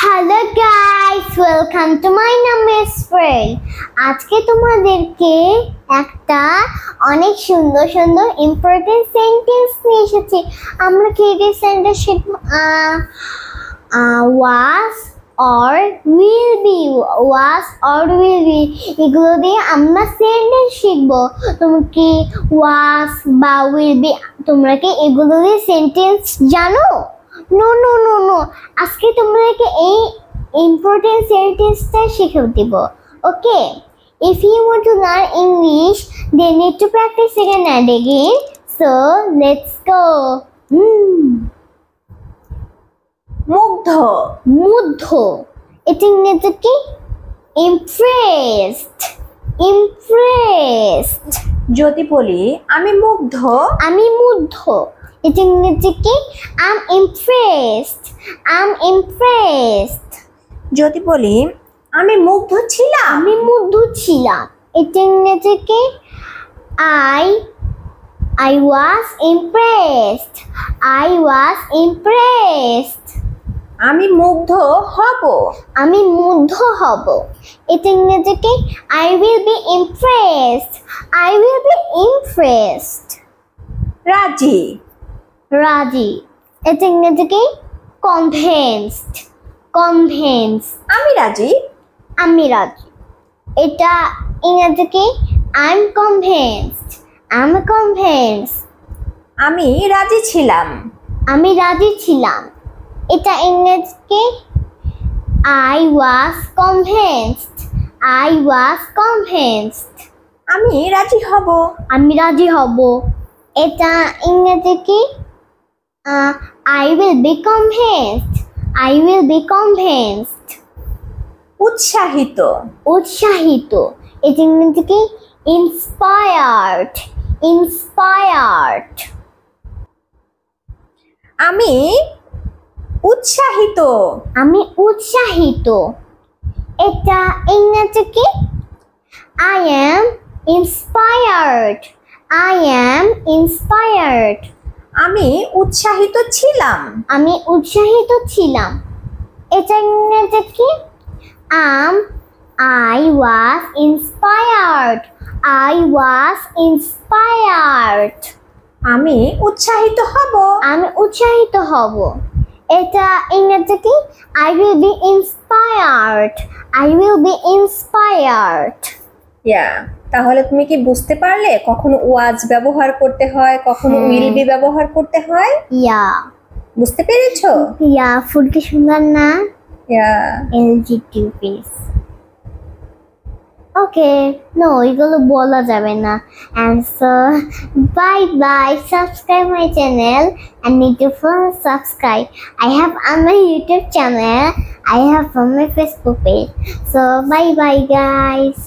Hello guys, welcome to my নামের spread. আজকে তোমাদেরকে একটা অনেক সুন্দর সুন্দর ইম্পর্টেন্ট সেন্টেন্স নিয়ে এসেছি। আমরা ক্রিয়েটিভ সেন্টেন্স শিখব ওয়াজ or will be, was or will be, এগুলো দিয়ে আমরা সেন্টেন্স শিখবো। তুমি কি was বা will be, তোমরা কি এগুলো দিয়ে সেন্টেন্স জানো? নো নো নো নো, আজকে তোমাদেরকে এই ইম্পর্টেন্ট সেন্টেন্সটা শিখে দিব। ওকে, if you want to learn English, they need to practice again and again. So let's go. মুগ্ধ। মুগ্ধ, এটা ইংরেজি কি? impressed, impressed. যদি বলি আমি মুগ্ধ, আমি মুগ্ধ, এটা ইংরেজি কি? I'm impressed, I'm impressed. যদি বলি আমি মুগ্ধ ছিলাম, আমি মুগ্ধ ছিলাম, এটা ইংরেজি কি? I was impressed, I was impressed. আমি মুগ্ধ হব, আমি মুগ্ধ হব, এটা ইংরেজি কি? I will be impressed, I will be impressed. রাজি, রাজি, এটা ইংরেজি কি? convinced, convinced. আমি রাজি, আমি রাজি, এটা ইংরেজি কি? I'm convinced, I'm convinced. আমি রাজি ছিলাম, আমি রাজি ছিলাম, এটা ইংরেজি কি? I was convinced, I was convinced. আমি রাজি হব, আমি রাজি হব, এটা ইংরেজি কি? I will be convinced, I will be convinced. উৎসাহিত, উৎসাহিত, এটা ইংরেজি কি? inspired, inspired. আমি উৎসাহিত, আমি উৎসাহিত, এটা ইংরেজি কি? I am inspired, I am inspired. আমি উৎসাহিত ছিলাম, আমি উৎসাহিত ছিলাম, এটা ইংরেজি কি? I was inspired, I was inspired. আমি উৎসাহিত হব, আমি উৎসাহিত হব, এটা ইংরেজি কি? I will be inspired, I will be inspired. তাহলে তুমি কি বুঝতে পারলে কখনো ওয়াজ ব্যবহার করতে হয়, কখনো উইল বি ব্যবহার করতে হয়? বুঝতে পেরেছো? ফুল কি সুন্দর না? LG2 piece. ওকে, নো, এগুলো বলা যাবে না। And so bye bye, subscribe my channel and need to follow subscribe. I have on my YouTube channel, I have on my Facebook page. So bye bye guys.